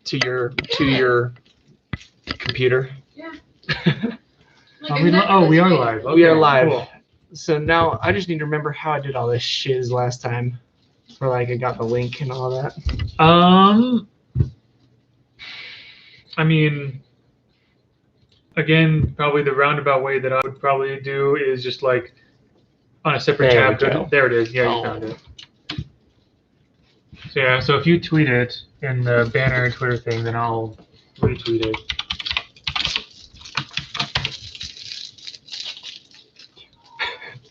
To your computer. Yeah. We are live. Okay, We are live. Cool. So now I just need to remember how I did all this shiz last time. Where like I got the link and all that. I mean, again, probably the roundabout way that I would probably do is just like on a separate There we tab. go. There it is. Yeah, Oh. you found it. So yeah, so if you tweet it in the banner Twitter thing, then I'll retweet it.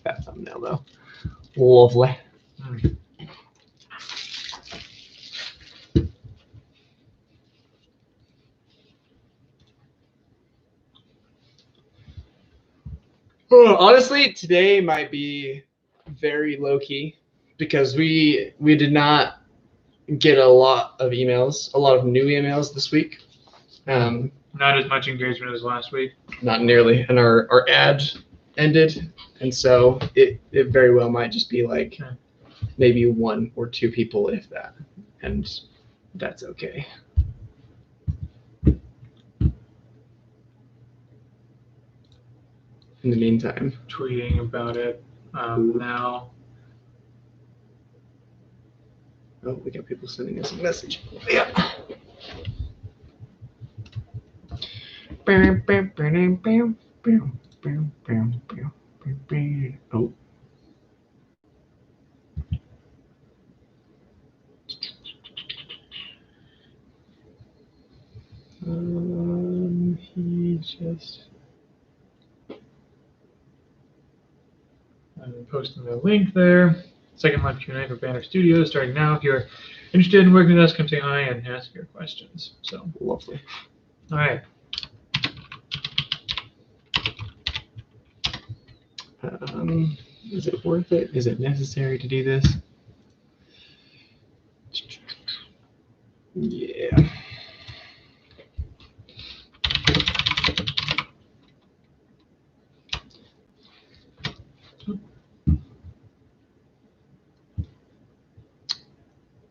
That thumbnail though. Lovely. Honestly, today might be very low key because we did not get a lot of new emails this week. Not as much engagement as last week. Not nearly, and our ad ended, and so it very well might just be like maybe one or two people, if that, and that's okay. In the meantime, Tweeting about it now. oh, we got people sending us a message. Yeah. Oh. He just. I'm posting the link there. Second live Q&A for Banner Studios starting now. If you're interested in working with us, come say hi and ask your questions. So Lovely. all right. Is it worth it? Is it necessary to do this? Yeah.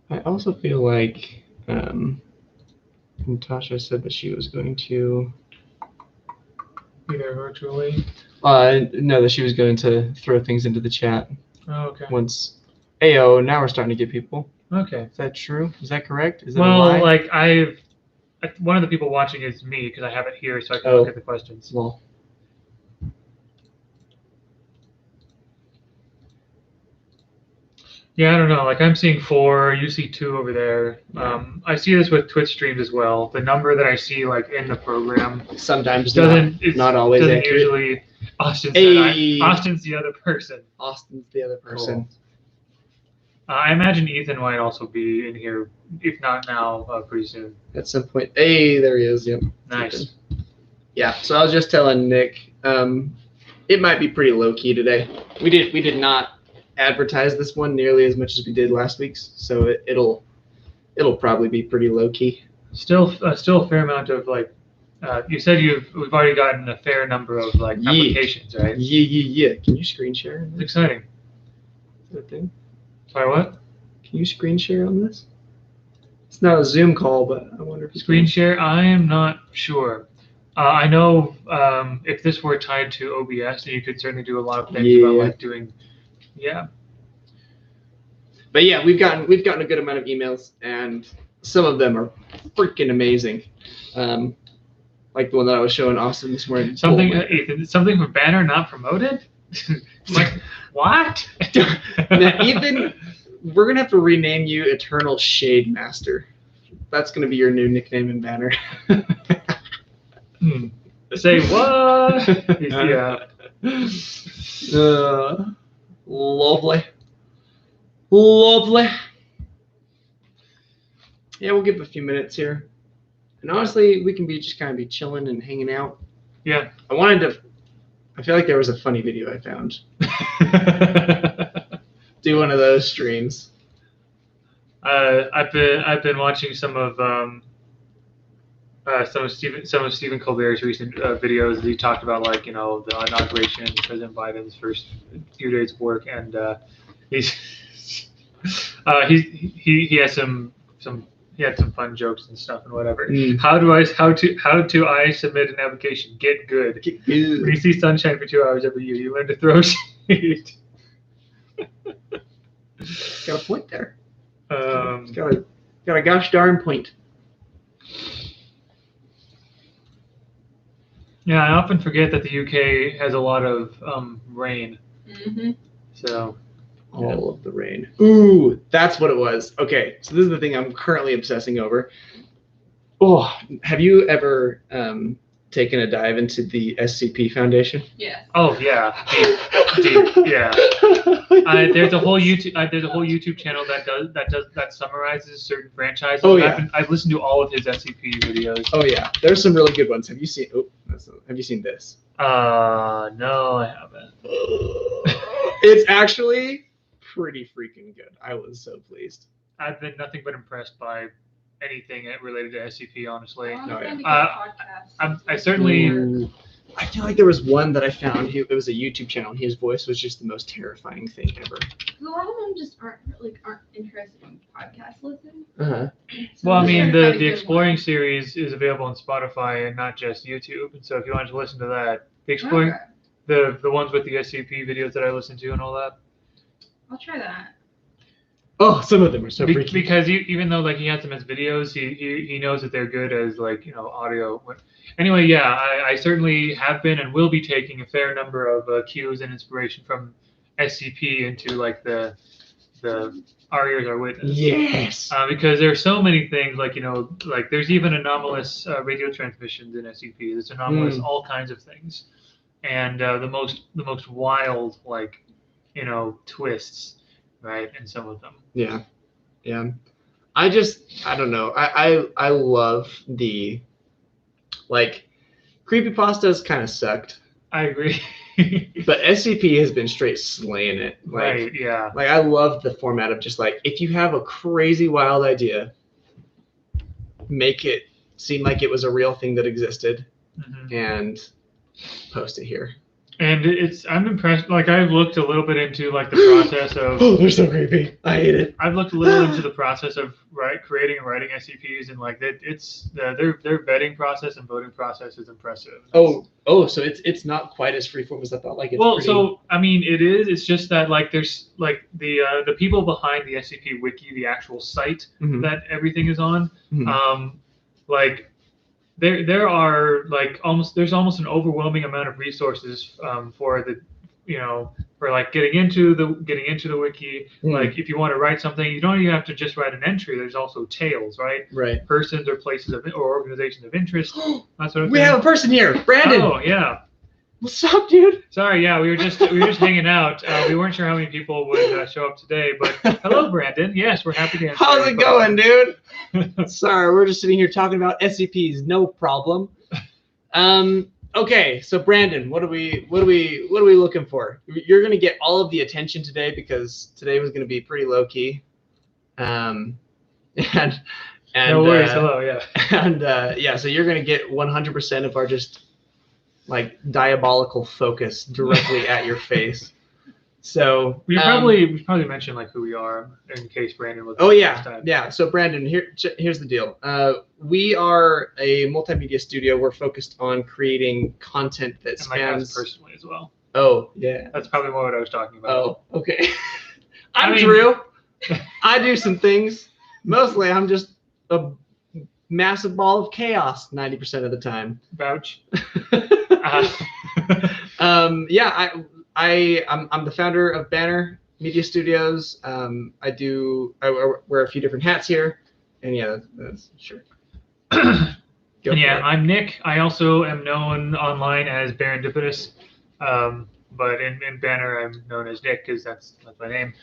I also feel like Natasha said that she was going to Be there virtually. no, that she was going to throw things into the chat Oh, okay. once. Ayo, now we're starting to get people. Okay. Is that true? Is that correct? Is that a Well, lie? like one of the people watching is me because I have it here so I can look at the questions. Well. Yeah, I don't know. Like I'm seeing 4, you see 2 over there. I see this with Twitch streams as well. The number that I see like in the program Sometimes doesn't not always doesn't accurate. usually. Austin's Hey. Austin's the other person. Austin's the other person. Cool. I imagine Ethan might also be in here, if not now, pretty soon. At some point. Hey, there he is. Yep. Nice. Yeah. So I was just telling Nick, it might be pretty low key today. We did not advertise this one nearly as much as we did last week's, so it'll probably be pretty low key. Still a fair amount of like. You said we've already gotten a fair number of like applications, right? Yeah. Can you screen share? It's exciting. Is that a thing? Sorry, what? Can you screen share on this? It's not a Zoom call, but I wonder if you Screen can. share? I am not sure. I know if this were tied to OBS, then you could certainly do a lot of things about like doing. Yeah. But yeah, we've gotten a good amount of emails, and some of them are freaking amazing. Like the one that I was showing Austin this morning. Something from Banner not promoted? Like what? Now, Ethan, we're gonna have to rename you Eternal Shade Master. That's gonna be your new nickname in Banner. Say what? Yeah. Lovely. Yeah, we'll give a few minutes here. And honestly, we can just kind of be chilling and hanging out. Yeah. I feel like there was a funny video I found. Do one of those streams. I've been watching some of Stephen Colbert's recent videos. He talked about like the inauguration, President Biden's first few days of work, and he has some he had some fun jokes and stuff and whatever. Mm. How do I submit an application? Get good. Get good. When you see sunshine for 2 hours every year, you learn to throw shade. Got a point there. Um, Got a gosh darn point. yeah, I often forget that the UK has a lot of rain. Mm-hmm. So All of the rain. Ooh, that's what it was. Okay, so this is the thing I'm currently obsessing over. Oh, have you ever taken a dive into the SCP Foundation? Yes. oh yeah, deep, yeah. There's a whole YouTube channel that summarizes certain franchises. Oh, yeah. I've listened to all of his SCP videos. Oh yeah, there's some really good ones. Have you seen? Oh, have you seen this? No, I haven't. It's actually pretty freaking good. I was so pleased. I've been nothing but impressed by anything related to SCP, honestly. I Oh, yeah. want to get a podcast. I certainly. Ooh. I feel like there was one that I found. It was a YouTube channel, and his voice was just the most terrifying thing ever. A lot of them just aren't interested in podcast listening. Uh-huh. So Well, I I'm mean, sure I'd the find a good Exploring one. series is available on Spotify and not just YouTube. And so if you wanted to listen to that, the Exploring, Okay. the ones with the SCP videos that I listen to and all that. I'll try that. Oh, some of them are so freaky. Because even though like he has them as videos, he knows that they're good as like audio. Anyway, yeah, I certainly have been and will be taking a fair number of cues and inspiration from SCP into like the Our Ears Are Witness. Yes. Because there are so many things like like there's even anomalous radio transmissions in SCP. There's anomalous all kinds of things, and the most wild like twists, right, in some of them. Yeah. I don't know. I love the like creepypastas kind of sucked, I agree. but SCP has been straight slaying it. Like, Right, yeah. Like I love the format of just like if you have a crazy wild idea, make it seem like it was a real thing that existed Mhm. and post it here. And I'm impressed. Like I've looked a little bit into like the process of. Oh, they're so creepy. I hate it. I've looked a little into the process of creating and writing SCPs, and like it's their vetting process and voting process is impressive. Oh, so it's not quite as freeform as I thought. Like it's Well, pretty... so I mean, it is. It's just that like there's like the people behind the SCP wiki, the actual site Mhm. that everything is on. Mhm. Like there are like there's almost an overwhelming amount of resources for the for like getting into the wiki. Like if you want to write something, you don't even have to just write an entry. There's also tales, right? Right. Persons or places or organizations of interest. That sort of We thing. have a person here, Brandon. Oh yeah. What's up, dude? Sorry, yeah, we were just hanging out. We weren't sure how many people would show up today, but hello, Brandon. Yes, we're happy to answer. How's your it going, dude? question. Sorry, we're just sitting here talking about SCPs. No problem. Okay, so Brandon, what are we looking for? You're gonna get all of the attention today because today was gonna be pretty low key. And No worries. Hello, yeah. And yeah, so you're gonna get 100% of our just like diabolical focus directly at your face. So We probably mentioned like who we are in case Brandon was. Oh yeah. So Brandon, here's the deal. We are a multimedia studio. We're focused on creating content that And like us spans. personally as well. Oh yeah. That's probably more what I was talking about. Oh okay. I'm I mean- Drew. I do some things. Mostly, I'm just a massive ball of chaos 90% of the time. Vouch. Yeah, I'm the founder of Banner Media Studios. I wear a few different hats here, and yeah, that's sure. And Go yeah, for it. I'm Nick. I also am known online as Barendipitous, but in Banner I'm known as Nick because that's my name.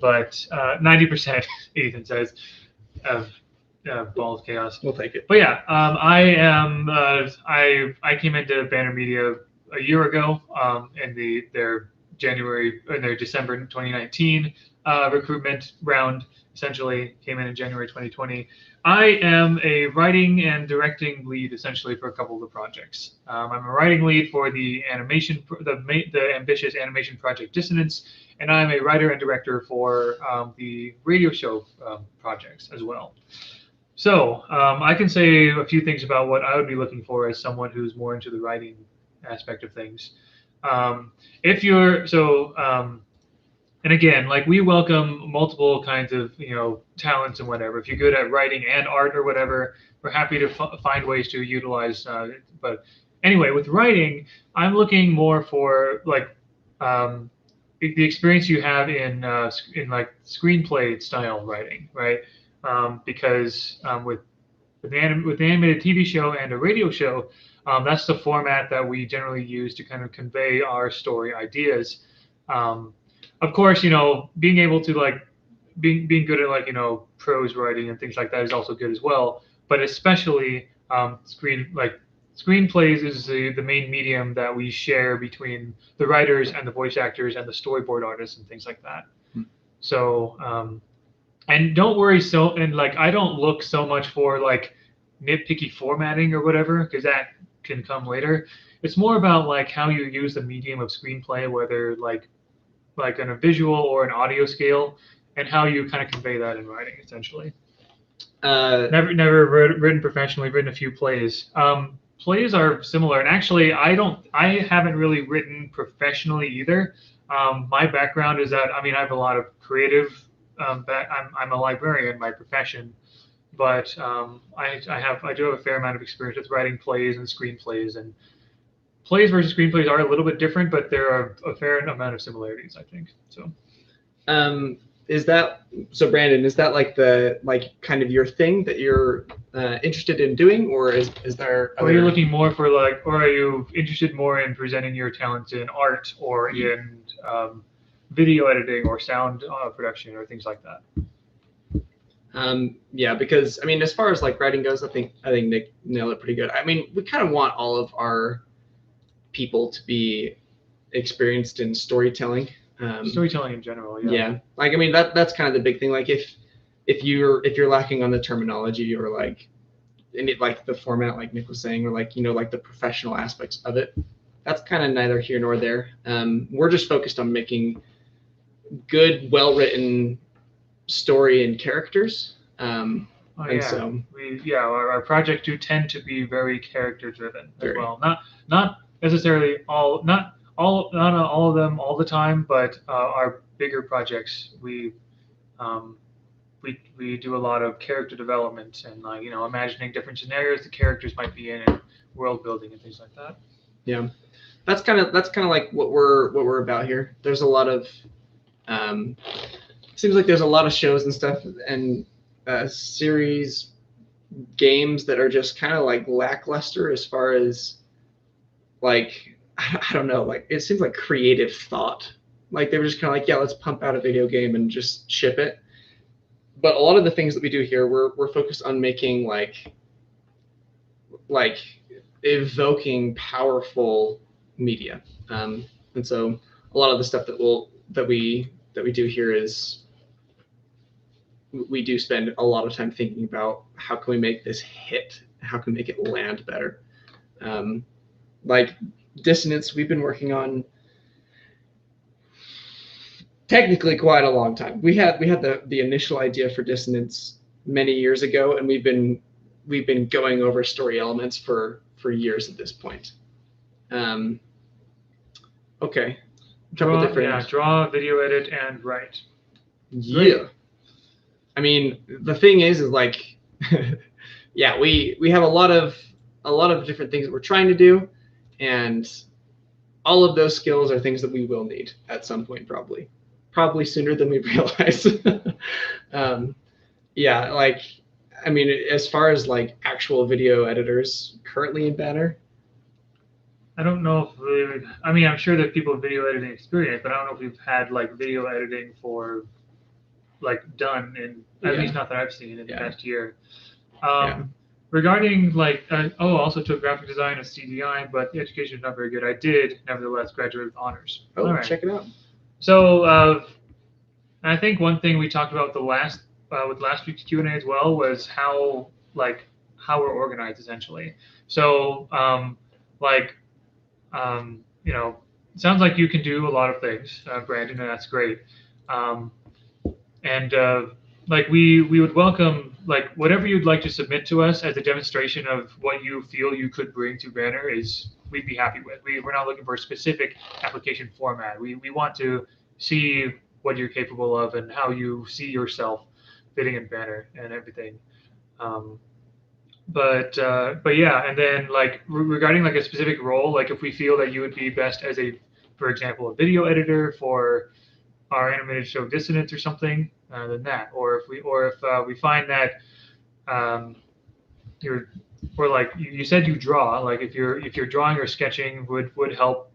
But 90%, Ethan says, of Ball of Chaos. We'll take it. But yeah, I am. I came into Banner Media a year ago in their December 2019 recruitment round. Essentially, came in January 2020. I am a writing and directing lead essentially for a couple of the projects. I'm a writing lead for the ambitious animation project Dissonance, and I'm a writer and director for the radio show projects as well. So I can say a few things about what I would be looking for as someone who's more into the writing aspect of things. If you're so, and again, like we welcome multiple kinds of talents and whatever. If you're good at writing and art or whatever, we're happy to find ways to utilize. But anyway, with writing, I'm looking more for like the experience you have in like screenplay style writing, right? Because with the animated TV show and a radio show, that's the format that we generally use to kind of convey our story ideas. Um, of course, being able to like being good at like prose writing and things like that is also good as well. But especially screenplays is the main medium that we share between the writers and the voice actors and the storyboard artists and things like that. So and don't worry, and like I don't look so much for like nitpicky formatting or whatever, because that can come later. It's more about like how you use the medium of screenplay, whether like on a visual or an audio scale, and how you kind of convey that in writing, essentially. Never written professionally, written a few plays. Plays are similar, and actually, I haven't really written professionally either. My background is that I have a lot of creative. I'm a librarian by profession, but I do have a fair amount of experience with writing plays and screenplays, and plays versus screenplays are a little bit different, but there are a fair amount of similarities, I think. So. Is that so, Brandon? Is that like kind of your thing that you're interested in doing, or is there? Or are you looking more for like, or are you interested more in presenting your talents in art or in video editing or sound production or things like that? Yeah, because as far as like writing goes, I think Nick nailed it pretty good. We kind of want all of our people to be experienced in storytelling. Storytelling in general, yeah. Yeah, that's kind of the big thing. Like if you're lacking on the terminology or like like the format, like Nick was saying, or like like the professional aspects of it, that's kind of neither here nor there. We're just focused on making good, well-written story and characters. Our projects do tend to be very character driven as well. Not necessarily not all of them all the time, but our bigger projects we do a lot of character development and imagining different scenarios the characters might be in and world building and things like that. Yeah, that's kind of like what we're about here. There's a lot of seems like there's a lot of shows and stuff and series games that are just kind of like lackluster as far as like I don't know, like it seems like creative thought. Like they were just kind of like, yeah, let's pump out a video game and just ship it. But a lot of the things that we do here, we're focused on making like evoking powerful media. And so a lot of the stuff that we do here is we do spend a lot of time thinking about how can we make this hit, how can we make it land better. Like Dissonance, we've been working on technically quite a long time. We had the initial idea for Dissonance many years ago, and we've been going over story elements for years at this point. Okay. Draw, video edit, and write. Yeah. Great. The thing is like, yeah, we have a lot of different things that we're trying to do, and all of those skills are things that we will need at some point, probably sooner than we realize. Yeah, like, as far as like actual video editors currently in Banner, I don't know if I'm sure that people with video editing experience, but I don't know if we've had like video editing for like done in at least not that I've seen in the past year. Regarding like also took graphic design at CDI, but the education is not very good. I did nevertheless graduate with honors. Oh, all right. Check it out. So I think one thing we talked about with last week's Q&A as well was how we're organized essentially. So it sounds like you can do a lot of things, Brandon, and that's great. And like we would welcome like whatever you'd like to submit to us as a demonstration of what you feel you could bring to Banner is we'd be happy with. We're not looking for a specific application format. We want to see what you're capable of and how you see yourself fitting in Banner and everything. But yeah, and then like regarding like a specific role, like if we feel that you would be best as a, for example, a video editor for our animated show Dissonance or something, then that. Or if we find that you're, or like you said you draw, like if you're drawing or sketching would help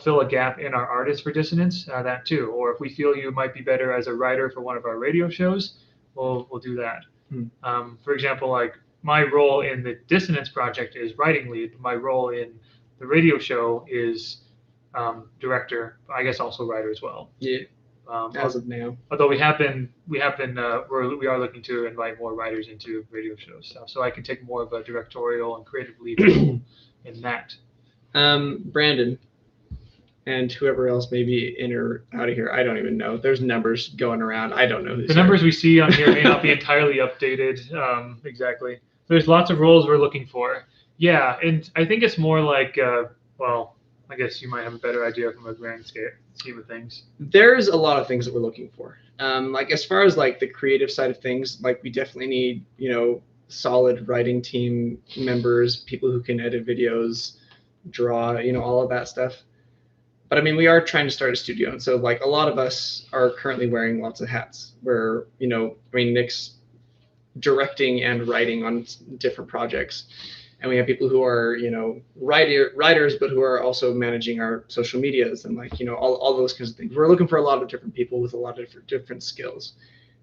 fill a gap in our artists for Dissonance, that too. Or if we feel you might be better as a writer for one of our radio shows, we'll do that. For example, like my role in the Dissonance project is writing lead. My role in the radio show is director. I guess also writer as well. Yeah. As of now. Although we are looking to invite more writers into radio shows, so I can take more of a directorial and creative lead role in that. Brandon and whoever else may be in or out of here, I don't even know. There's numbers going around. I don't know. The numbers we see on here may not be entirely updated. Exactly. There's lots of roles we're looking for. Yeah, and I think it's more like, well, I guess you might have a better idea from a grand scheme of things. There's a lot of things that we're looking for. Like as far as like the creative side of things, like we definitely need, solid writing team members, people who can edit videos, draw, all of that stuff. But I mean, we are trying to start a studio, and so like a lot of us are currently wearing lots of hats. Where Nick's directing and writing on different projects, and we have people who are writers, but who are also managing our social medias and like all those kinds of things. We're looking for a lot of different people with a lot of different skills.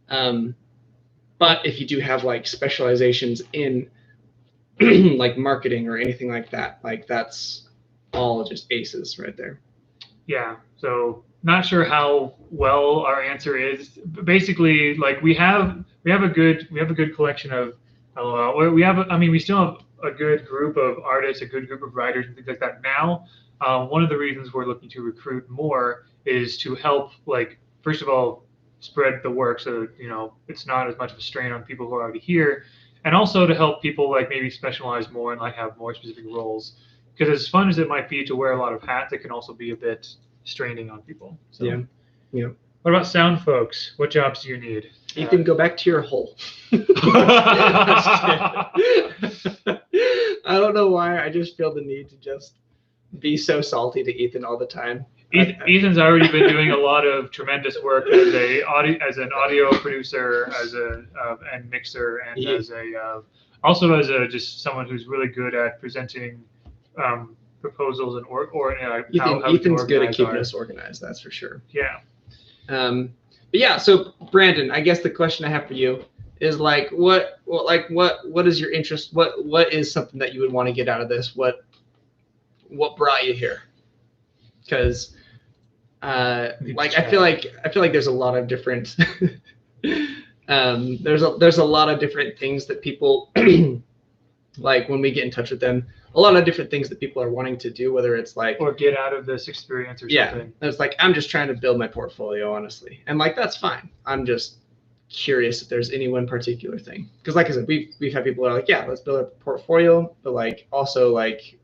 But if you do have like specializations in like marketing or anything like that, like that's all just aces right there. Yeah, so not sure how well our answer is. But basically, like we have a good collection of we still have a good group of artists, a good group of writers and things like that now. One of the reasons we're looking to recruit more is to help, like, first of all, spread the work so that it's not as much of a strain on people who are already here, and also to help people like maybe specialize more and like have more specific roles. Because as fun as it might be to wear a lot of hats, it can also be a bit straining on people. So, yeah. What about sound folks? What jobs do you need? You can go back to your hole. I don't know why. I just feel the need to just be so salty to Ethan all the time. Ethan's already been doing a lot of tremendous work as an audio producer, and mixer, and also as just someone who's really good at presenting proposals and Ethan's good at keeping us organized. That's for sure. Yeah. But yeah. So Brandon, I guess the question I have for you is like, what is your interest? What is something that you would want to get out of this? What brought you here? Because I feel like there's a lot of different there's a lot of different things that people like when we get in touch with them, a lot of different things that people are wanting to do, whether it's like or get out of this experience or something. Yeah, it's like I'm just trying to build my portfolio, honestly, and like that's fine. I'm just curious if there's any one particular thing, because like I said, we've had people that are like, yeah, let's build a portfolio, but like also like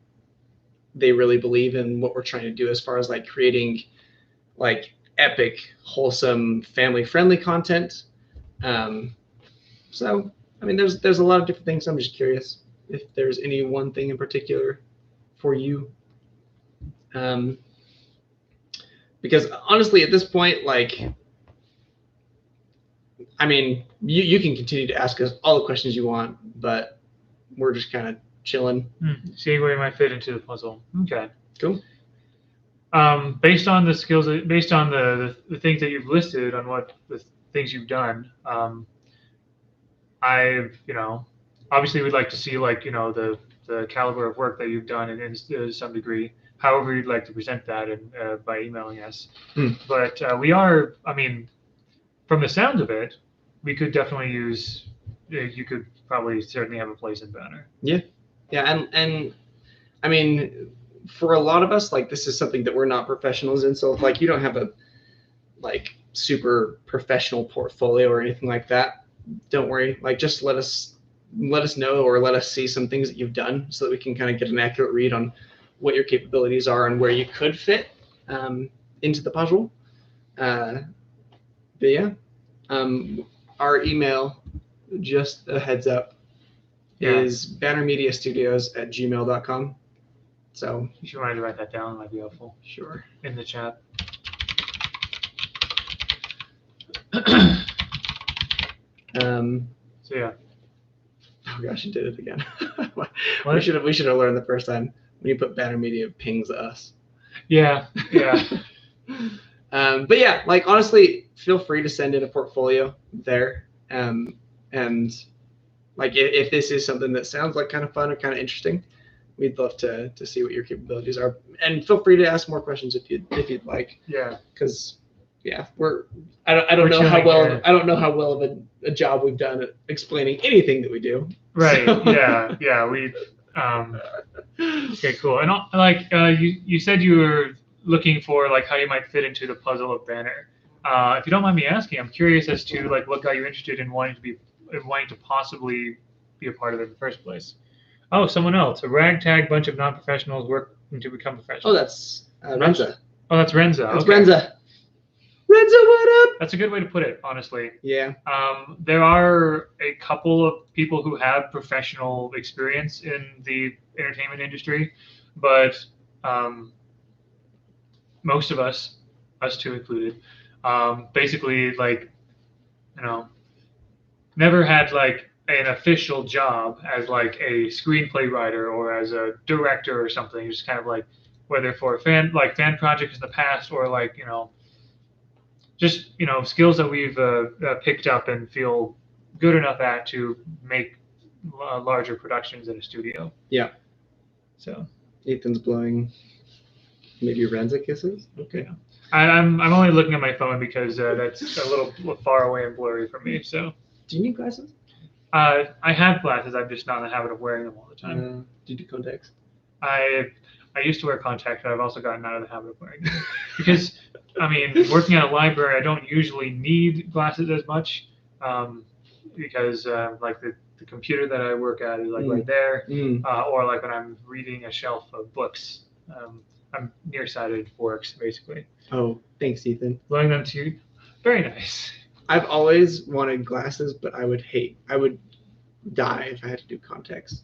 they really believe in what we're trying to do as far as like creating like epic, wholesome, family-friendly content. So I mean, there's a lot of different things. I'm just curious if there's any one thing in particular for you. Because honestly, at this point, like, I mean, you can continue to ask us all the questions you want, but we're just kind of chilling. Seeing where you might fit into the puzzle. Okay. Cool. Based on the skills, based on the things that you've listed on what the things you've done, obviously we'd like to see like, the caliber of work that you've done in some degree, however you'd like to present that and by emailing us. But from the sound of it, we could definitely use, you could probably certainly have a place in Banner. Yeah. And I mean, for a lot of us, like this is something that we're not professionals in. So if like you don't have super professional portfolio or anything like that, don't worry. Like, just let us know or let us see some things that you've done so that we can kind of get an accurate read on what your capabilities are and where you could fit into the puzzle. But yeah, our email, just a heads up, is bannermediastudios@gmail.com. So You should mind to write that down. It might be helpful sure. in the chat. So yeah. Oh gosh, you did it again. What? We should have learned the first time when you put Banner Media pings us. Yeah. But yeah, like, honestly, feel free to send in a portfolio there. And like, if this is something that sounds like kind of fun or kind of interesting, we'd love to see what your capabilities are. And feel free to ask more questions if you'd like. Yeah. Because I don't know how well of a job we've done at explaining anything that we do. Right. So. Yeah. We. Okay. Cool. And you said you were looking for like how you might fit into the puzzle of Banner. If you don't mind me asking, I'm curious as to like what got you interested in wanting to possibly be a part of it in the first place. Oh, someone else. A ragtag bunch of non-professionals working to become professionals. Oh, that's Renza. Oh, that's Renza. That's okay. Renza. Renza, what up? That's a good way to put it, honestly. Yeah. There are a couple of people who have professional experience in the entertainment industry, but most of us two included, basically, like, never had like an official job as like a screenplay writer or as a director or something. Just kind of like, whether for fan projects in the past or like, just skills that we've picked up and feel good enough at to make larger productions in a studio. Yeah. So Ethan's blowing maybe Renza kisses. Okay. Yeah. I'm only looking at my phone because that's a little far away and blurry for me. So. Do you need glasses? I have glasses. I'm just not in the habit of wearing them all the time. Do you do contacts? I used to wear contacts, but I've also gotten out of the habit of wearing them because. I mean, working at a library, I don't usually need glasses as much because like the computer that I work at is like right there, or like when I'm reading a shelf of books, I'm nearsighted works basically. Oh, thanks, Ethan. Loaning them to you, very nice. I've always wanted glasses, but I would die if I had to do contacts.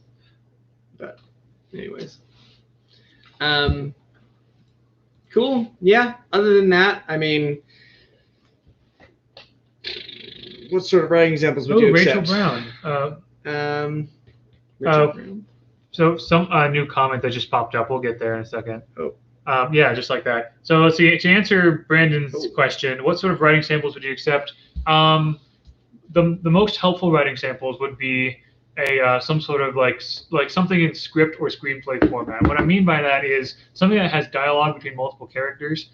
But anyways. Cool. Yeah. Other than that, I mean, what sort of writing examples would you Rachel accept? Brown. Rachel Brown. So some new comment that just popped up. We'll get there in a second. Oh. Yeah, just like that. So let's see. To answer Brandon's question, what sort of writing samples would you accept? The most helpful writing samples would be some sort of like something in script or screenplay format. What I mean by that is something that has dialogue between multiple characters,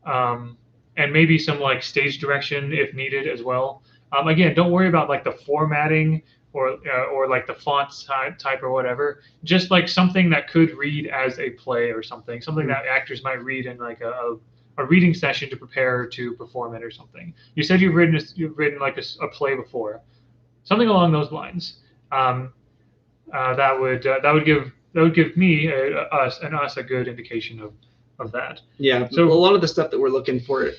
and maybe some like stage direction if needed as well. Again, don't worry about like the formatting or like the font type or whatever. Just like something that could read as a play or something that actors might read in like a reading session to prepare to perform it or something. You said you've written like a play before, something along those lines. That would give me us a good indication of that. Yeah. So a lot of the stuff that we're looking for,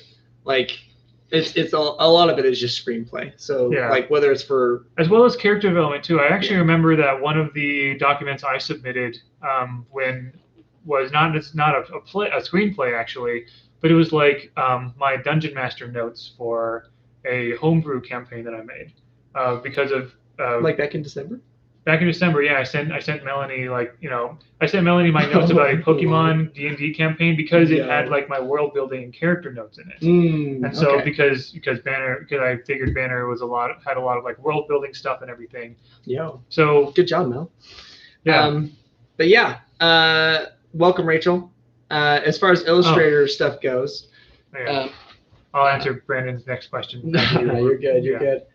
like it's a lot of it is just screenplay. So yeah. Like whether it's for as well as character development too. I actually remember that one of the documents I submitted when was not a screenplay actually, but it was like my Dungeon Master notes for a homebrew campaign that I made because of. Like back in December? Back in December, yeah, I sent Melanie my notes about a Pokemon D&D campaign because it had like my world building and character notes in it. And so because I figured Banner had a lot of like world building stuff and everything. Yeah. So good job, Mel. Yeah. But yeah, welcome, Rachel. As far as Illustrator stuff goes, I'll answer Brandon's next question. You're good. You're good.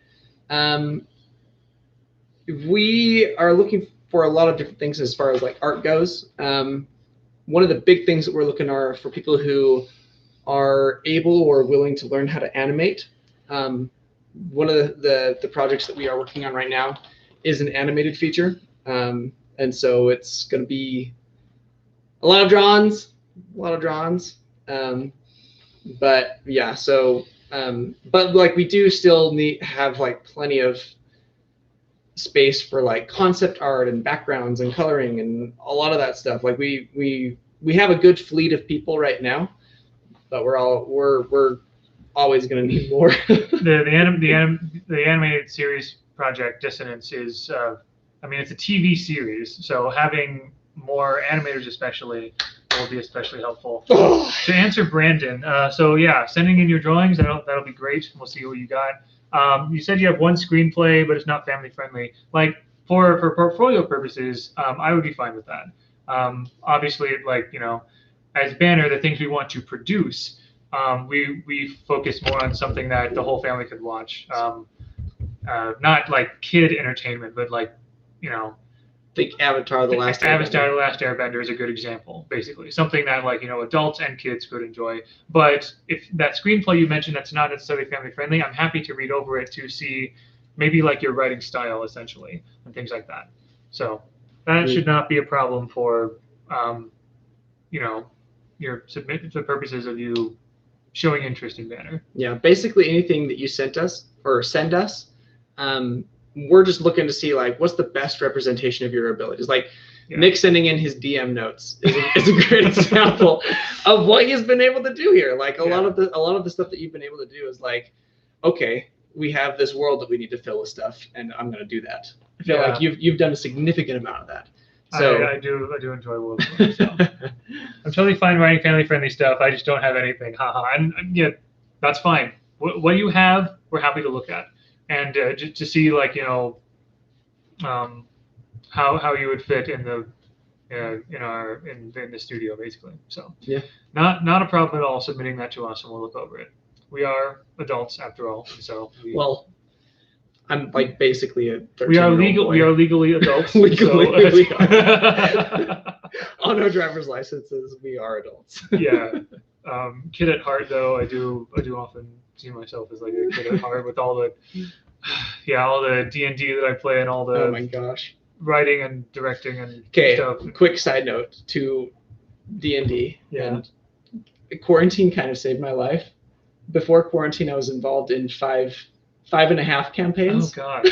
We are looking for a lot of different things as far as like art goes. One of the big things that we're looking are for people who are able or willing to learn how to animate. One of the projects that we are working on right now is an animated feature. And so it's going to be a lot of drawings. But yeah, so, but like we do still have like plenty of space for like concept art and backgrounds and coloring and a lot of that stuff. Like we have a good fleet of people right now, but we're always going to need more. The animated series project Dissonance is, I mean, it's a TV series, so having more animators especially will be especially helpful. To answer Brandon, so yeah, sending in your drawings, that'll be great. We'll see what you got. You said you have one screenplay, but it's not family friendly. Like for portfolio purposes, I would be fine with that. Obviously, like, you know, as Banner, the things we want to produce, we focus more on something that the whole family could watch. Not like kid entertainment, but like, you know, think Avatar: The Last Airbender is a good example, basically. Something that, like, you know, adults and kids could enjoy. But if that screenplay you mentioned that's not necessarily family friendly, I'm happy to read over it to see maybe like your writing style, essentially, and things like that. So that should not be a problem for, you know, your submit for purposes of you showing interest in Banner. Yeah, basically anything that you send us, we're just looking to see like what's the best representation of your abilities. Like Nick sending in his DM notes is a great example of what he's been able to do here. Like a lot of the stuff that you've been able to do is like, okay, we have this world that we need to fill with stuff, and I'm going to do that. I feel like you've done a significant amount of that. So I do enjoy world building. So. I'm totally fine writing family friendly stuff. I just don't have anything. Haha. And yeah, that's fine. What you have, we're happy to look at. And just to see, like, you know, how you would fit in the in the studio, basically. So yeah, not a problem at all submitting that to us, and we'll look over it. We are adults after all, so well, I'm like basically a 13-year-old we are legal. boy. We are legally adults. Legally, we are. On our driver's licenses, we are adults. Yeah. Kid at heart, though, I do often see myself as like a kid at heart with all the D&D that I play and all the oh my gosh, writing and directing and stuff. Quick side note to D&D. Yeah. And quarantine kind of saved my life. Before quarantine, I was involved in five and a half campaigns. Oh gosh.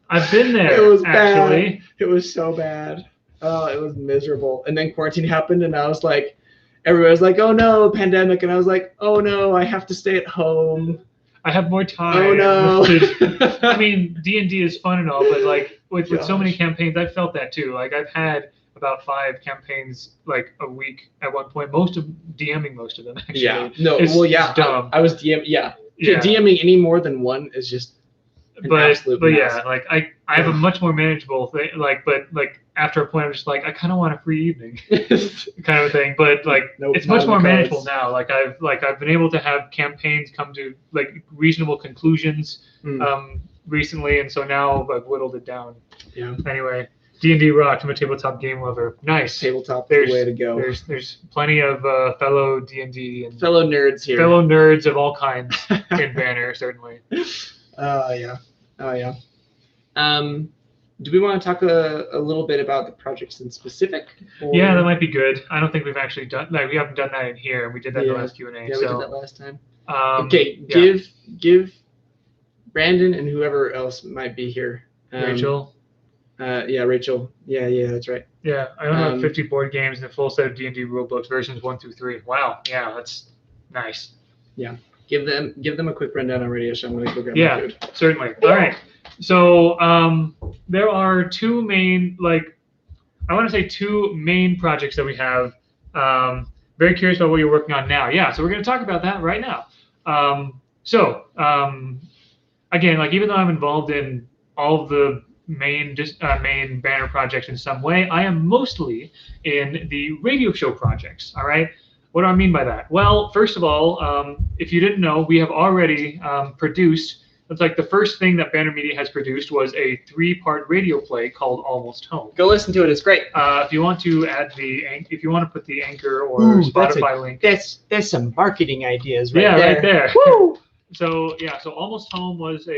I've been there. It was actually bad. It was so bad. Oh, it was miserable. And then quarantine happened, and I was like, everybody was like, oh no, pandemic. And I was like, oh no, I have to stay at home. I have more time. Oh no. I mean, D&D is fun and all, but like with so many campaigns, I felt that too. Like I've had about 5 campaigns like a week at one point, DMing most of them actually. Yeah. No, well, yeah. Dumb. I was DMing any more than one is just but yeah, like I have a much more manageable thing, but after a point I'm just like, I kind of want a free evening kind of a thing, but like it's much more manageable now. Like I've been able to have campaigns come to like reasonable conclusions recently, and so now I've whittled it down. Yeah. Anyway, D&D rocked. I'm a tabletop game lover. Nice. Tabletop is the way to go. There's plenty of fellow D&D and fellow nerds here. Fellow nerds of all kinds in Banner, certainly. Oh yeah. Do we want to talk a little bit about the projects in specific? Or? Yeah, that might be good. I don't think we've actually done we haven't done that in here. We did that in the last Q&A. Yeah, we did that last time. Okay, give Brandon and whoever else might be here. Rachel. Rachel. Yeah, that's right. Yeah, I only have 50 board games and a full set of D&D rulebooks, versions 1 through 3. Wow, yeah, that's nice. Yeah. Give them a quick rundown on Radio Show. I'm going to go grab my food. Yeah, certainly. All right. So there are two main projects that we have. Very curious about what you're working on now. Yeah, so we're going to talk about that right now. Again, like even though I'm involved in all of the main Banner projects in some way, I am mostly in the radio show projects. All right. What do I mean by that? Well, first of all, if you didn't know, we have already produced it's like the first thing that Banner Media has produced was a 3-part radio play called Almost Home. Go listen to it. It's great. If you want to add if you want to put the Anchor or Ooh, that's Spotify link. There's some marketing ideas right Yeah, there. right there. Woo! So Almost Home was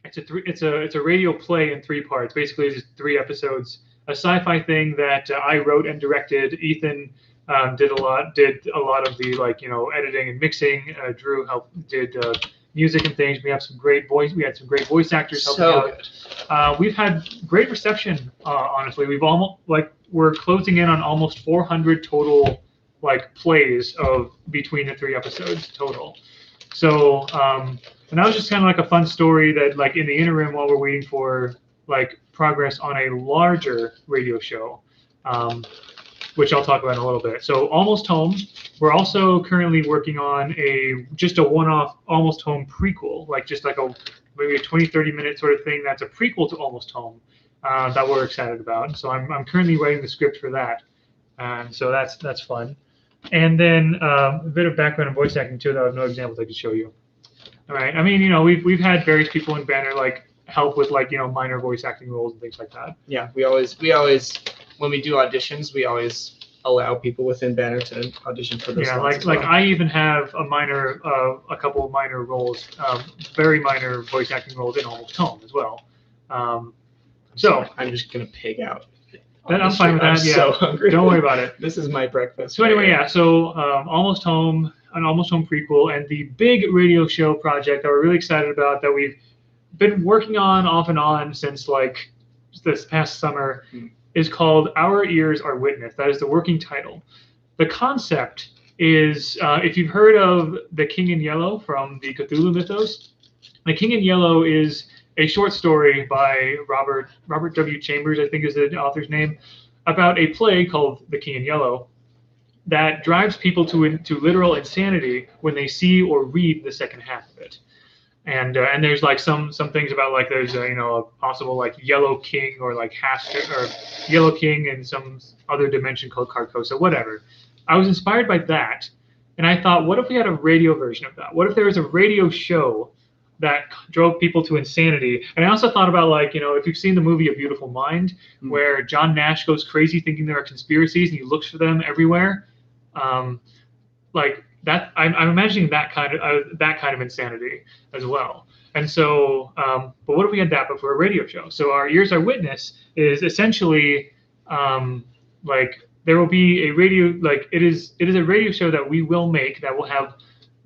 it's a radio play in 3 parts. Basically, it's 3 episodes. A sci-fi thing that I wrote and directed. Ethan did a lot of the editing and mixing. Drew did music and things. We had some great voice actors helping out. We've had great reception. Honestly, we're closing in on almost 400 total plays of between the 3 episodes total. So and that was just kind of like a fun story that in the interim while we're waiting for progress on a larger radio show, which I'll talk about in a little bit. So Almost Home, we're also currently working on just a one-off Almost Home prequel, maybe a 20-30 minute sort of thing that's a prequel to Almost Home that we're excited about. So I'm currently writing the script for that, so that's fun. And then a bit of background in voice acting too, that I have no examples I could show you. All right, I mean, we've had various people in Banner help with minor voice acting roles and things like that. Yeah, we always when we do auditions, we always allow people within Banner to audition for those. Yeah, slots as well. I even have a couple of minor roles, very minor voice acting roles in Almost Home as well. So I'm just gonna pig out. I'm fine with that. I'm yeah, so hungry. Don't worry about it. This is my breakfast. So anyway, yeah. So Almost Home, an Almost Home prequel, and the big radio show project that we're really excited about that we've been working on off and on since this past summer is called Our Ears Are Witness. That is the working title. The concept is, if you've heard of The King in Yellow from the Cthulhu mythos, The King in Yellow is a short story by Robert W. Chambers, I think is the author's name, about a play called The King in Yellow that drives people to literal insanity when they see or read the second half of it. And there's some things about there's a possible Yellow King or Yellow King in some other dimension called Carcosa, whatever. I was inspired by that, and I thought, what if we had a radio version of that? What if there was a radio show that drove people to insanity? And I also thought about if you've seen the movie A Beautiful Mind, where John Nash goes crazy thinking there are conspiracies and he looks for them everywhere, that I'm imagining that kind of insanity as well. And so, but what if we had that but for a radio show? So Our Ears Are Witness is essentially there will be a radio it is a radio show that we will make that will have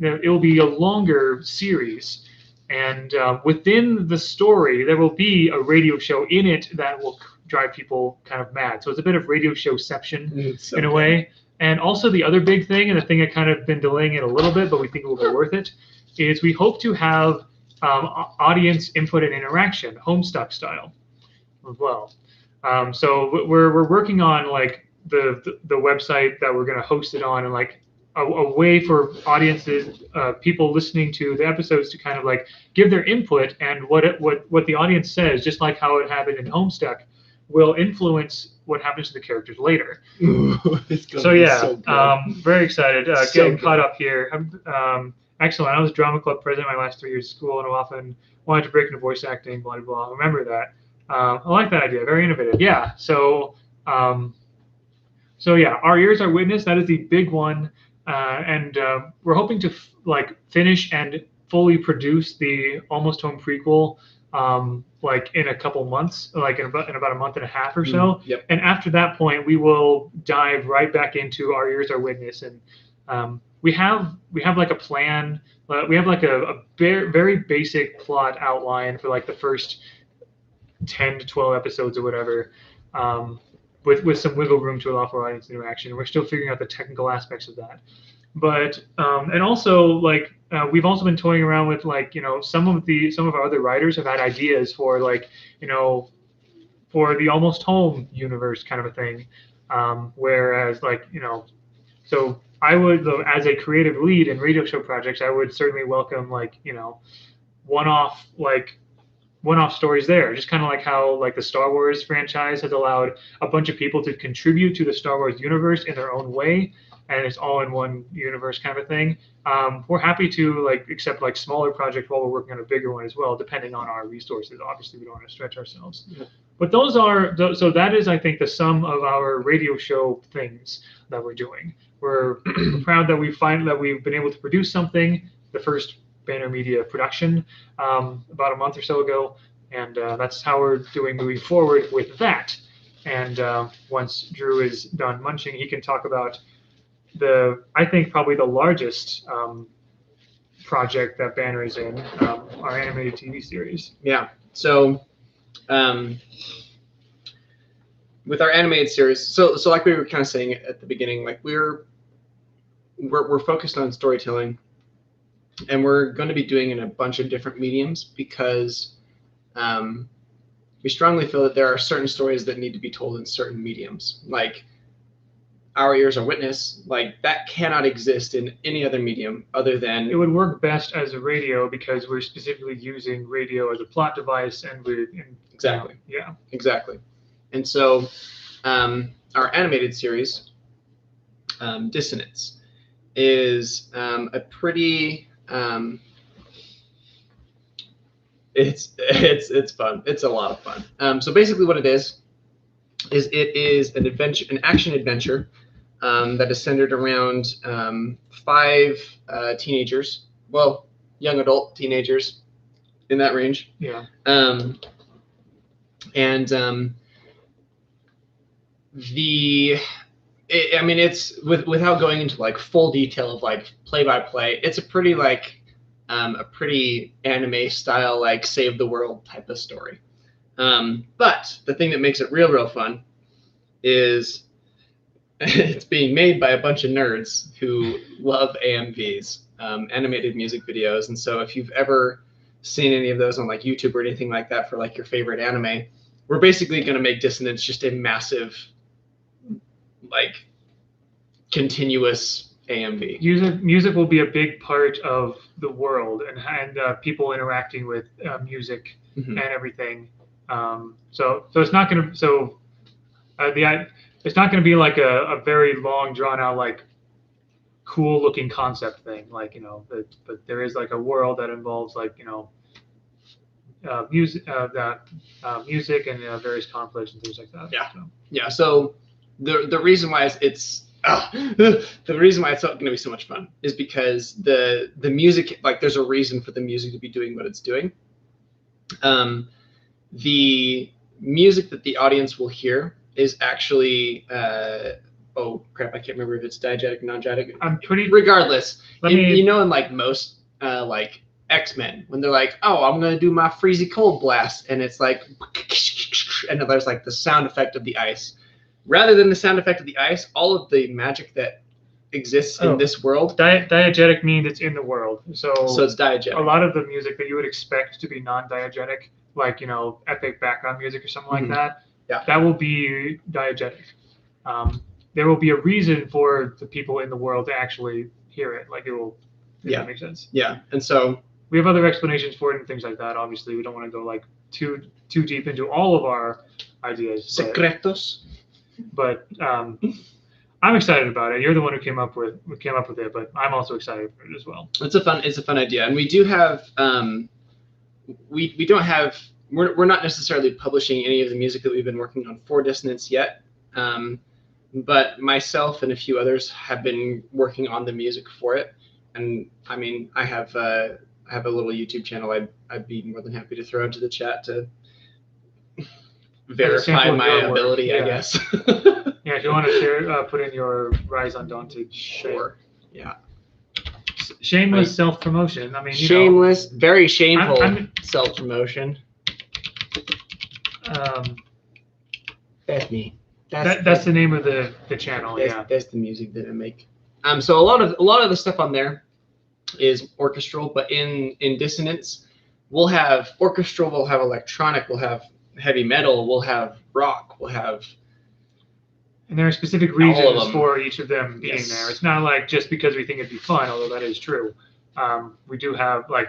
it will be a longer series. And within the story, there will be a radio show in it that will drive people kind of mad. So it's a bit of radio showception in a way. And also the other big thing, and the thing that kind of been delaying it a little bit, but we think it will be worth it, is we hope to have audience input and interaction, Homestuck style, as well. So we're working on the website that we're going to host it on, and a way for audiences, people listening to the episodes, to kind of give their input, and what the audience says, just like how it happened in Homestuck, will influence what happens to the characters later. Ooh, very excited. Getting caught up here. Excellent. I was drama club president my last 3 years of school, and I often wanted to break into voice acting. Blah blah blah. Remember that. I like that idea. Very innovative. Yeah. So Our Ears Are Witness. That is the big one. And we're hoping to finish and fully produce the Almost Home prequel in a couple months, in about a month and a half or so. Yep. And after that point, we will dive right back into Our Ears Are Witness, and we have a plan. We have a very basic plot outline for the first 10 to 12 episodes or whatever. With some wiggle room to allow for audience interaction. We're still figuring out the technical aspects of that. But and also we've also been toying around with some of our other writers have had ideas for for the Almost Home universe kind of a thing. Whereas so I would, as a creative lead in radio show projects, I would certainly welcome one-off stories there, just kind of how the Star Wars franchise has allowed a bunch of people to contribute to the Star Wars universe in their own way. and it's all in one universe kind of a thing. We're happy to like accept like smaller projects while we're working on a bigger one as well, depending on our resources. Obviously, we don't want to stretch ourselves. Yeah. But those are so that is, I think, the sum of our radio show things that we're doing. We're proud that we've been able to produce something, the first Banner Media production, about a month or so ago, and that's how we're doing moving forward with that. And once Drew is done munching, he can talk about I think probably the largest project that Banner is in, our animated TV series. Yeah. So, with our animated series, so like we were kind of saying at the beginning, like we're focused on storytelling, and we're going to be doing in a bunch of different mediums because we strongly feel that there are certain stories that need to be told in certain mediums. Like Our Ears Are Witness, like that cannot exist in any other medium other than. It would work best as a radio because we're specifically using radio as a plot device, and Exactly. Yeah. Exactly. And so our animated series, Dissonance, is a pretty it's fun. It's a lot of fun. So basically what it is it is an adventure, an action adventure that is centered around 5 teenagers, well, young adult teenagers in that range. Yeah. It's without going into like full detail of like play by play. It's a pretty a pretty anime style, like save the world type of story. But the thing that makes it real fun is it's being made by a bunch of nerds who love AMVs, animated music videos. And so if you've ever seen any of those on like YouTube or anything like that for like your favorite anime, we're basically going to make Dissonance just a massive, like, continuous AMV. Music will be a big part of the world and people interacting with music and everything. So it's not going to it's not going to be like a very long drawn out like cool looking concept thing, like, but there is like a world that involves like music music and various conflicts and things like that. Yeah. So the reason why the reason why it's going to be so much fun is because the music, like, there's a reason for the music to be doing what it's doing. The music that the audience will hear is actually oh crap, I can't remember if it's diegetic or non-diegetic. Regardless, in like most like X-Men, when they're like, oh, I'm gonna do my freezy cold blast, and it's like, and there's like the sound effect of the ice. Rather than the sound effect of the ice, all of the magic that exists in this world. Diegetic means it's in the world. So it's diegetic. A lot of the music that you would expect to be non-diegetic, like, epic background music or something like that, that will be diegetic. There will be a reason for the people in the world to actually hear it. Like, it will, if that makes sense. Yeah. And so we have other explanations for it and things like that. Obviously, we don't want to go like too deep into all of our ideas. Secretos. But I'm excited about it. You're the one who came up with it, but I'm also excited for it as well. It's a fun idea, and we do have we're not necessarily publishing any of the music that we've been working on for Dissonance yet, but myself and a few others have been working on the music for it. And I mean, I have a little YouTube channel. I'd be more than happy to throw into the chat to verify my ability, I guess. Yeah, if you want to share, put in your Rise Undaunted. Sure. Yeah. Shameless self-promotion. I mean, shameless, very shameful self-promotion. That's me. That's the name of the channel. That's the music that I make. So a lot of the stuff on there is orchestral, but in Dissonance, we'll have orchestral, we'll have electronic, we'll have heavy metal, we'll have rock, we'll have. And there are specific reasons for each of them being there. It's not like just because we think it'd be fun, although that is true. We do have, like,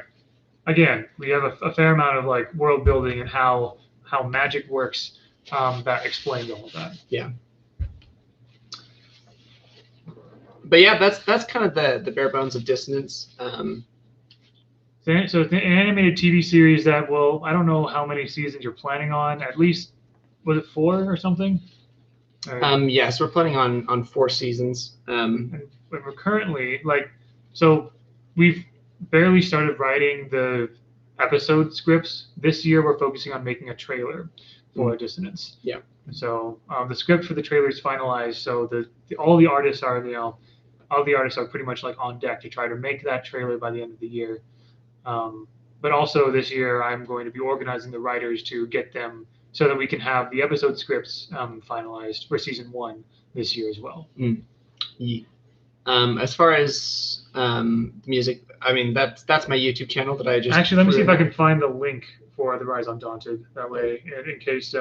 again, we have a fair amount of like world building and how magic works that explains all of that. Yeah. But yeah, that's kind of the bare bones of Dissonance. So it's an animated TV series that will, I don't know how many seasons you're planning on. At least, was it 4 or something? Yes, we're planning on 4 seasons. And we're currently so we've barely started writing the episode scripts. This year we're focusing on making a trailer for Dissonance. Yeah. So the script for the trailer is finalized. So all the artists are pretty much like on deck to try to make that trailer by the end of the year. But also this year I'm going to be organizing the writers to get them so that we can have the episode scripts finalized for season 1 this year as well. Yeah. As far as music, I mean that's my YouTube channel that I just actually let me see if I can find the link for the Rise Undaunted. That way, in case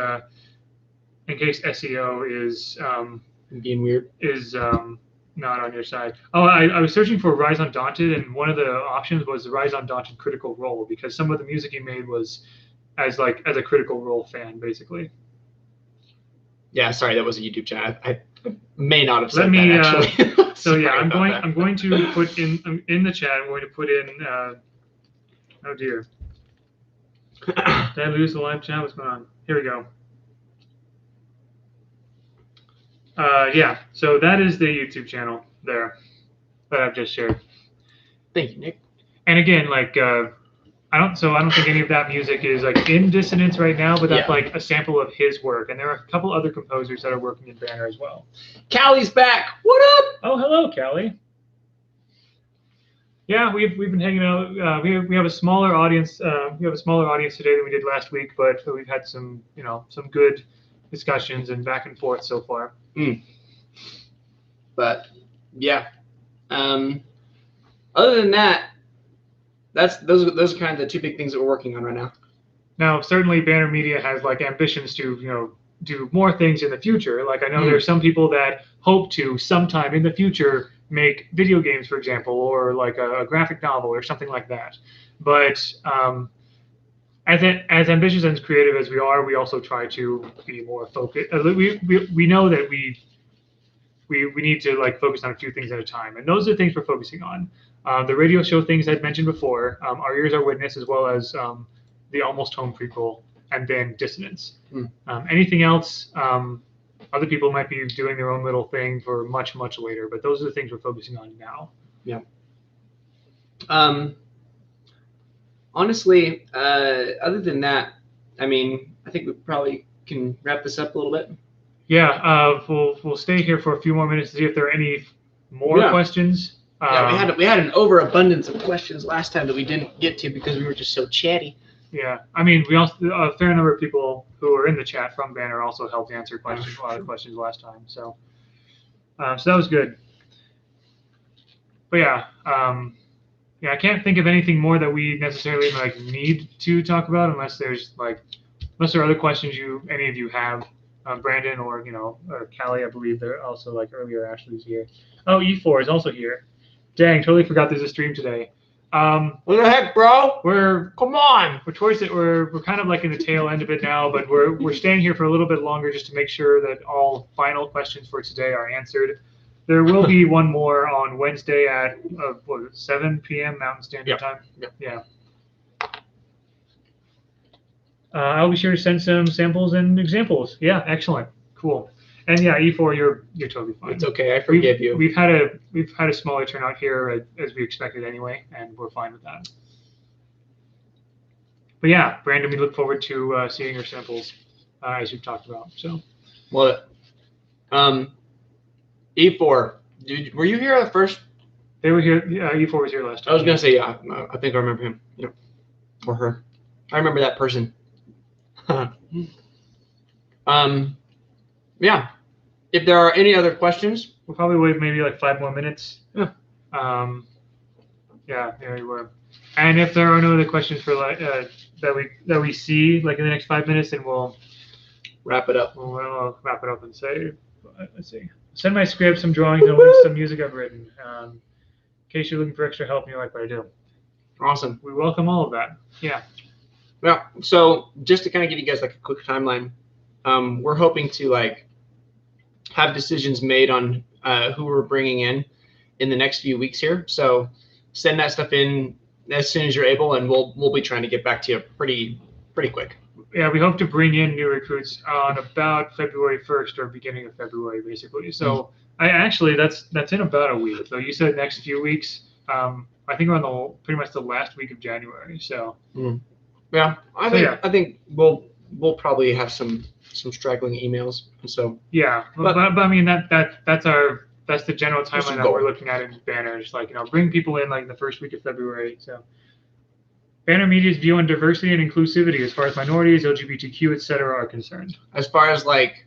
SEO is being weird is not on your side. Oh, I was searching for Rise Undaunted, and one of the options was the Rise Undaunted Critical Role, because some of the music he made was as a Critical Role fan, basically. Yeah, sorry, that was a YouTube channel. I may not have said that actually. So yeah, I'm going to put in the chat. I'm going to put in. Oh dear. Did I lose the live chat? What's going on? Here we go. Yeah, so that is the YouTube channel there that I've just shared. Thank you, Nick. And again, I don't think any of that music is in Dissonance right now, but that's a sample of his work. And there are a couple other composers that are working in Banner as well. Callie's back. What up? Oh, hello, Callie. Yeah, we've been hanging out. We have a smaller audience. We have a smaller audience today than we did last week, but we've had some good discussions and back and forth so far. But yeah, other than that, those are kind of the 2 big things that we're working on right now. Now, certainly, Banner Media has ambitions to do more things in the future. I know there's some people that hope to sometime in the future make video games, for example, or a graphic novel or something like that. But as ambitious and as creative as we are, we also try to be more focused. We know that we need to focus on a few things at a time, and those are the things we're focusing on. The radio show things I'd mentioned before, Our Ears Are Witness, as well as the Almost Home prequel, and then Dissonance. Anything else, other people might be doing their own little thing for much, much later, but those are the things we're focusing on now. Yeah. Honestly, other than that, I mean, I think we probably can wrap this up a little bit. Yeah, we'll stay here for a few more minutes to see if there are any more questions. We had an overabundance of questions last time that we didn't get to because we were just so chatty. Yeah, I mean, we also a fair number of people who were in the chat from Banner also helped answer a lot of questions last time. So that was good. But yeah, I can't think of anything more that we necessarily need to talk about unless there are other questions any of you have. Brandon or Callie, I believe they're also earlier. Ashley's here. Oh, E4 is also here. Dang, totally forgot there's a stream today. What the heck, bro? Come on. We're towards it. We're kind of in the tail end of it now, but we're staying here for a little bit longer just to make sure that all final questions for today are answered. There will be one more on Wednesday at 7 p.m. Mountain Standard Time. Yep. Yeah. I'll be sure to send some samples and examples. Yeah, excellent, cool. And yeah, E4, you're totally fine. It's okay. I forgive you. We've had a smaller turnout here as we expected anyway, and we're fine with that. But yeah, Brandon, we look forward to seeing your samples as you've talked about. So. Well, E4, were you here at first? They were here. E4 was here last time. I was gonna say yeah. I think I remember him. Yeah, or her. I remember that person. Yeah. If there are any other questions, we'll probably wait maybe 5 more minutes. Yeah. Yeah, there you were. And if there are no other questions for that we see in the next 5 minutes, then we'll wrap it up. We'll wrap it up and say, let's see. Send my script, some drawings, and some music I've written. In case you're looking for extra help and you like what I do. Awesome. We welcome all of that. Yeah. Well, so just to kind of give you guys a quick timeline, we're hoping to have decisions made on who we're bringing in in the next few weeks here. So send that stuff in as soon as you're able, and we'll be trying to get back to you pretty quick. Yeah, we hope to bring in new recruits on about February 1st or beginning of February, basically. So I actually that's in about a week. So you said next few weeks. I think we're on the pretty much the last week of January. So yeah, I think we'll probably have some straggling emails. So yeah, but I mean that's the general timeline that we're looking at in Banner. Just like bring people in like the first week of February. So. Banner Media's view on diversity and inclusivity as far as minorities, LGBTQ, etc. are concerned. As far as like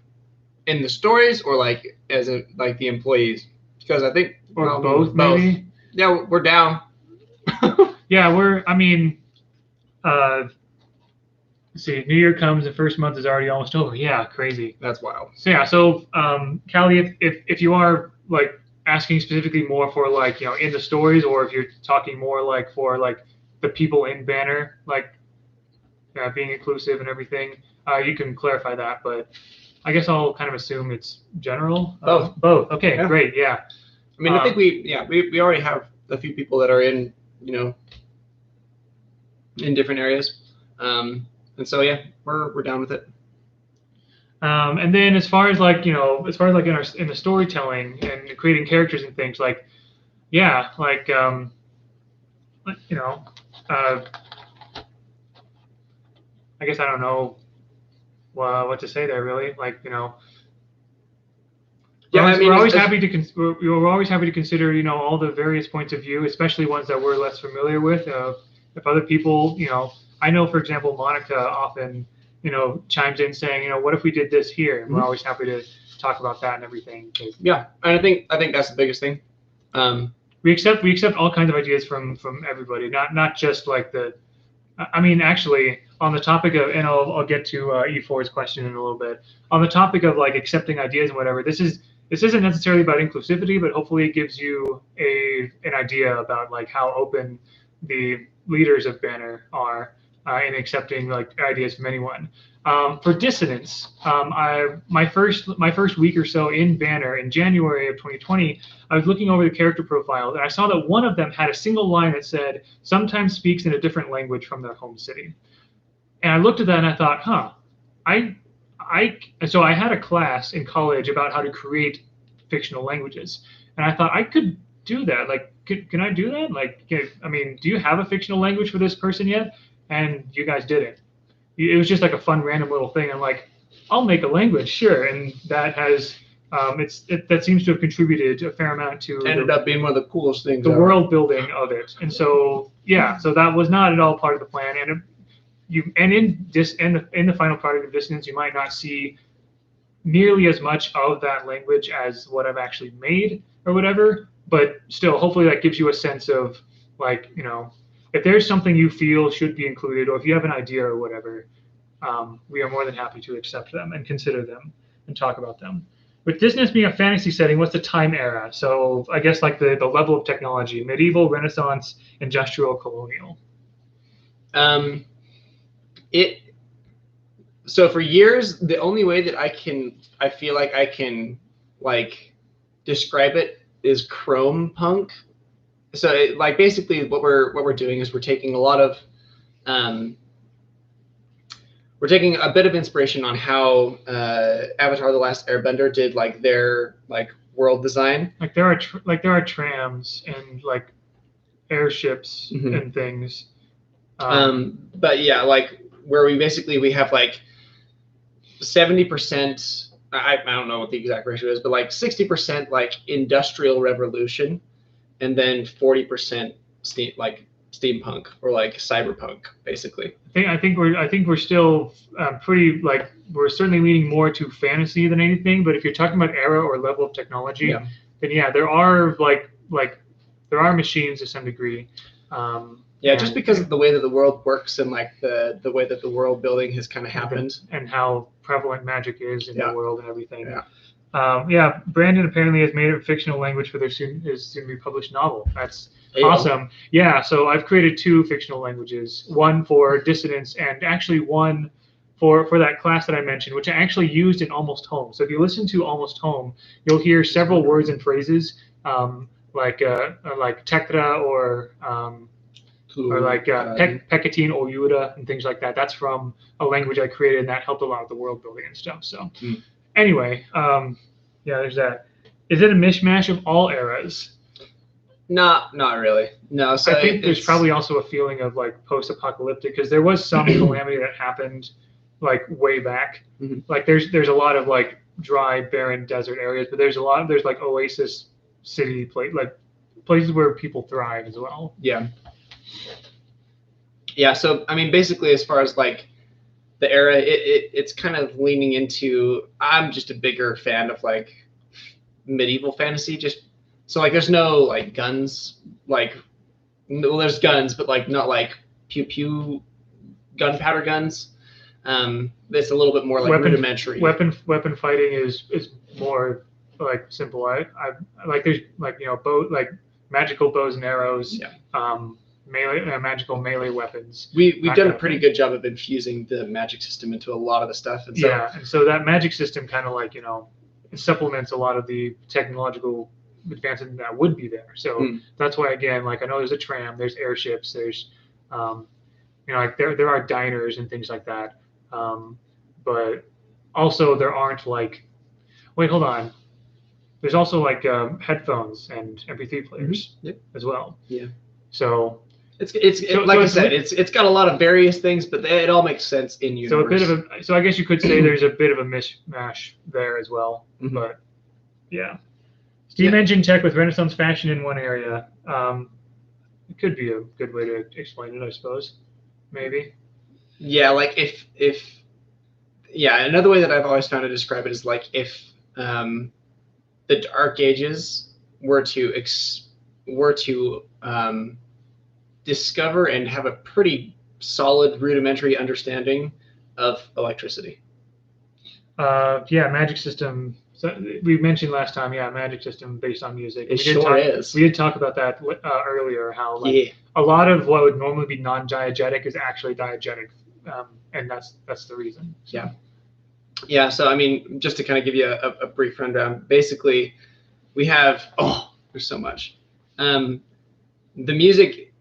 in the stories or like as in like the employees, because I think both maybe. Yeah, we're down. Yeah, let's see, New Year comes, the first month is already almost over. Yeah, crazy. That's wild. So yeah, Callie, if you are like asking specifically more for like in the stories, or if you're talking more like for like the people in Banner, like being inclusive and everything, you can clarify that. But I guess I'll kind of assume it's general. Both. Okay, yeah. Great. Yeah. I mean, I think we already have a few people that are in in different areas, and so yeah, we're down with it. And then as far as like in the storytelling and creating characters and things, like I guess I don't know what to say there really. Like we're always happy to consider all the various points of view, especially ones that we're less familiar with. If other people, I know for example Monica often chimes in saying what if we did this here, and we're always happy to talk about that and everything. Yeah, and I think that's the biggest thing. We accept all kinds of ideas from everybody, not just like I mean, actually, on the topic of, and I'll get to E4's question in a little bit. On the topic of like accepting ideas and whatever, this isn't necessarily about inclusivity, but hopefully it gives you an idea about like how open the leaders of Banner are in accepting like ideas from anyone. For dissonance, my first week or so in Banner in January of 2020, I was looking over the character profiles, and I saw that one of them had a single line that said, "Sometimes speaks in a different language from their home city." And I looked at that and I thought, so I had a class in college about how to create fictional languages, and I thought I could do that. Like, can I do that? Like, I mean, do you have a fictional language for this person yet? And you guys didn't. It was just like a fun random little thing. I'm like, I'll make a language, sure. And that has that seems to have contributed a fair amount to ended up being one of the coolest things. The world building of it. And so so that was not at all part of the plan. And in the final product of Dissonance, you might not see nearly as much of that language as what I've actually made or whatever. But still, hopefully that gives you a sense of like, if there's something you feel should be included, or if you have an idea or whatever, we are more than happy to accept them and consider them and talk about them. With Dissonance being a fantasy setting, what's the time era? So I guess like the level of technology: medieval, Renaissance, industrial, colonial. So for years, the only way that I feel like I can like describe it is Chrome punk. So like basically what we're doing is we're taking a lot of we're taking a bit of inspiration on how Avatar: The Last Airbender did like their like world design. Like there are trams and like airships and things. But yeah, like where we have like 70%. I don't know what the exact ratio is, but like 60% like industrial revolution, and then 40% steampunk or like cyberpunk, basically. I think we're still pretty like we're certainly leaning more to fantasy than anything. But if you're talking about era or level of technology, then there are there are machines to some degree. Just because of the way that the world works and like the way that the world building has kind of happened and how prevalent magic is in the world and everything. Brandon apparently has made a fictional language for his soon to be published novel. That's awesome. Yeah, so I've created 2 fictional languages, one for Dissonance and actually one for that class that I mentioned, which I actually used in Almost Home. So if you listen to Almost Home, you'll hear several words and phrases like Tekra or like Pekatine or Yuda and things like that. That's from a language I created, and that helped a lot with the world building and stuff. So anyway, yeah, there's that. Is it a mishmash of all eras? Not really. No. So I think there's probably also a feeling of like post-apocalyptic because there was some calamity that happened like way back. Mm-hmm. Like there's a lot of like dry, barren desert areas, but there's like oasis city like places where people thrive as well. Yeah. Yeah. So I mean, basically, as far as like the era, it's kind of leaning into. I'm just a bigger fan of like medieval fantasy. Just so like, there's no like guns. Like, well, there's guns, but like not like pew pew gunpowder guns. It's a little bit more like rudimentary. Weapon fighting is more like simple. I like there's like bow like magical bows and arrows. Yeah. Magical melee weapons. We've done a pretty good job of infusing the magic system into a lot of the stuff. And so, and so that magic system kind of like it supplements a lot of the technological advancement that would be there. So that's why again, like I know there's a tram, there's airships, there's like there are diners and things like that. But also there aren't like hold on. There's also like headphones and MP3 players as well. Yeah. So it's got a lot of various things, but it all makes sense in universe. So I guess you could say there's a bit of a mishmash there as well. Mm-hmm. But yeah. Steam engine tech with Renaissance fashion in one area. It could be a good way to explain it, I suppose. Maybe. Yeah, like if another way that I've always found to describe it is like if the Dark Ages were to discover and have a pretty solid rudimentary understanding of electricity. Magic system. So we mentioned last time, magic system based on music. It sure is. We did talk about that earlier, how a lot of what would normally be non-diegetic is actually diegetic, and that's the reason. So. Yeah. So I mean, just to kind of give you a brief rundown, basically, we have there's so much. The music,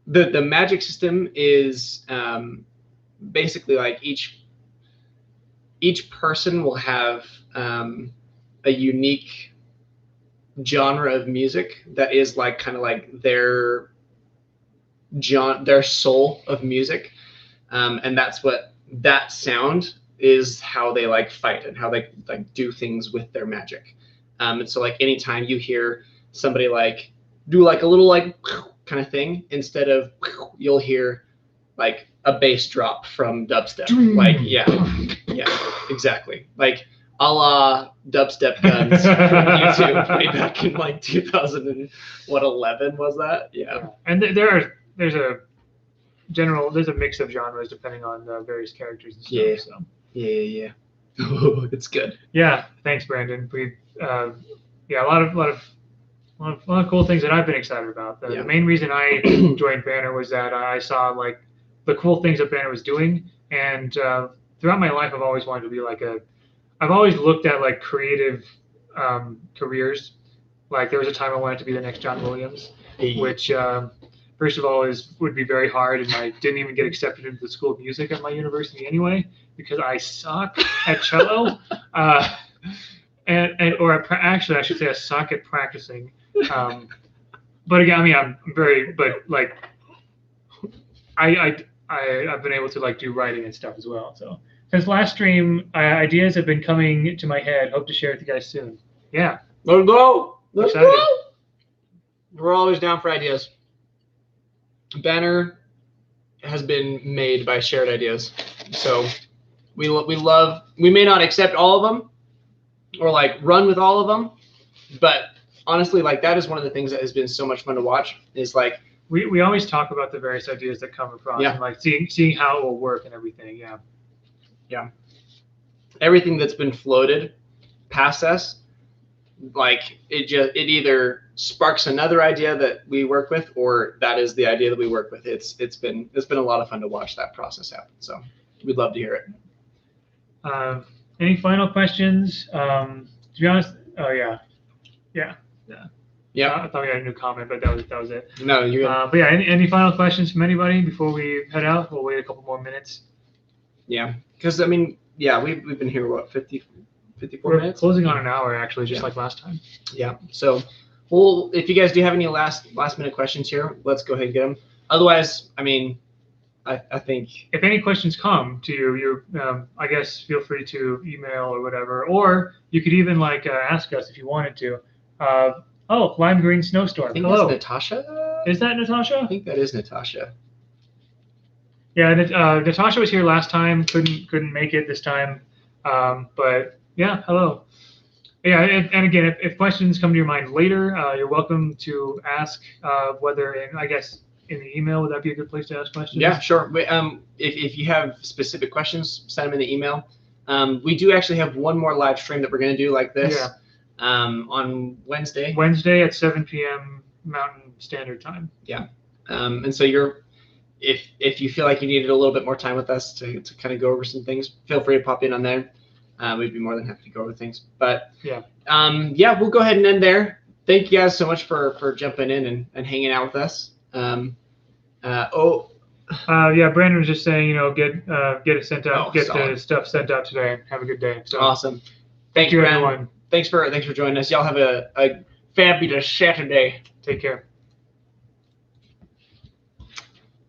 the magic system is basically like each person will have a unique genre of music that is like kind of like their soul of music, and that's what that sound is, how they like fight and how they like do things with their magic. And so like anytime you hear somebody like do like a little like kind of thing, instead of you'll hear like a bass drop from dubstep. Like exactly. Like a la dubstep guns from YouTube way back in like 2011 was that? Yeah. And there's a mix of genres depending on the various characters and stuff. Yeah. So. Yeah. Oh, it's good. Yeah. Thanks, Brandon. We a lot of cool things that I've been excited about. The main reason I joined Banner was that I saw like the cool things that Banner was doing, and throughout my life I've always wanted to be like I've always looked at like creative careers. Like there was a time I wanted to be the next John Williams, which first of all would be very hard, and I didn't even get accepted into the School of Music at my university anyway because I suck at cello. Actually, I should say I suck at practicing. But again, I mean, I've been able to like do writing and stuff as well. So since last stream, ideas have been coming to my head. Hope to share with you guys soon. Yeah. Let's go. Let's go. We're always down for ideas. Banner has been made by shared ideas, so we love. We may not accept all of them, or like run with all of them, but honestly, like that is one of the things that has been so much fun to watch. Is like we always talk about the various ideas that come across, and like seeing how it will work and everything. Yeah. Everything that's been floated past us, like it either sparks another idea that we work with, or that is the idea that we work with. It's been a lot of fun to watch that process happen. So we'd love to hear it. Any final questions? To be honest, Yeah. I thought we had a new comment, but that was it. No, you're good. But yeah, any final questions from anybody before we head out? We'll wait a couple more minutes. Yeah, because I mean, yeah, we've been here what 54 We're minutes. closing on an hour actually, just Yeah. like last time. Yeah. So, well, if you guys do have any last minute questions here, let's go ahead and get them. Otherwise, I mean, I think If any questions come to you, I guess feel free to email or whatever, or you could even like ask us if you wanted to. Oh, lime green I snowstorm. think Hello. that's Natasha. Is that I Natasha? think that is Natasha. Yeah, Natasha was here last time. Couldn't make it this time. But yeah, hello. Yeah, and again, if questions come to your mind later, you're welcome to ask. Whether I guess in the email, would that be a good place to ask questions? Yeah, sure. If you have specific questions, send them in the email. We do actually have one more live stream that we're going to do like this. Yeah. On Wednesday. Wednesday at 7 p.m. Mountain Standard Time. And so if you feel like you needed a little bit more time with us to kind of go over some things, feel free to pop in on there. We'd be more than happy to go over things. But yeah, we'll go ahead and end there. Thank you guys so much for jumping in and hanging out with us. Brandon was just saying, get it sent out, get solid. the stuff sent out today. Have a good day. So Awesome. thank you, Brandon. everyone. Thanks for joining us. Y'all have a fabulous Saturday. Take care.